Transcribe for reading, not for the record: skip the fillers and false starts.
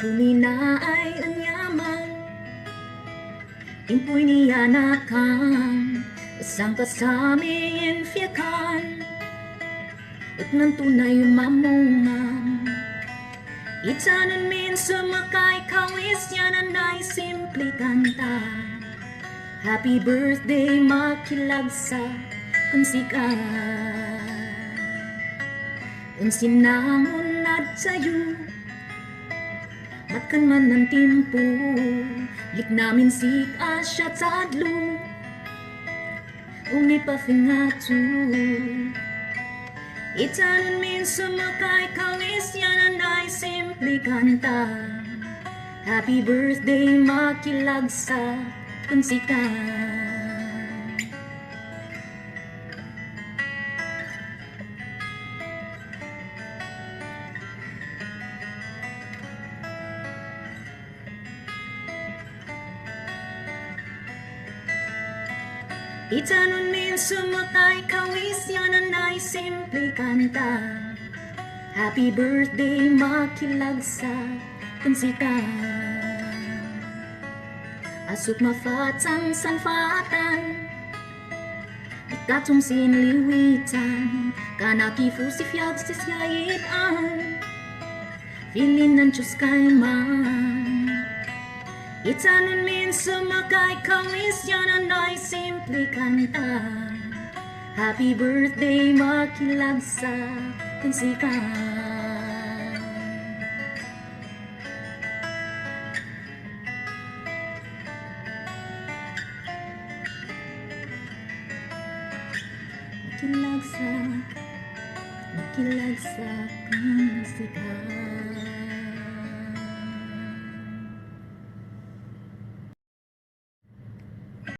Tuna'y anyaman, timpu'y niyannakam, isang kasami infiyakan, at ng tuna'y ummamungam. Itanon min sumakay kawis yan ay simple kanta. Happy birthday Makkilagsak Ken Sik-a. Unsinangon at sayo, matkan man ng timpo, lik namin sik-a siya tadlo, umippafing-achu. Itanon min sumakay kawis yan ay simple kanta. Happy birthday Makkilagsak Ken Sik-a. Itanon min sumakay kawis yan ay simple kanta. Happy birthday Makkilagsak Ken Sik-a. Asup mafabchang san fa-atan, ikatong sinliwitan, kanaki fusifyag sisyayitan, Filin ng Chius kayman. Itanon min sumakay kawis yan ay simple kanta. Happy birthday Makkilagsak Ken Sik-a. Makkilagsak Ken Sik-a.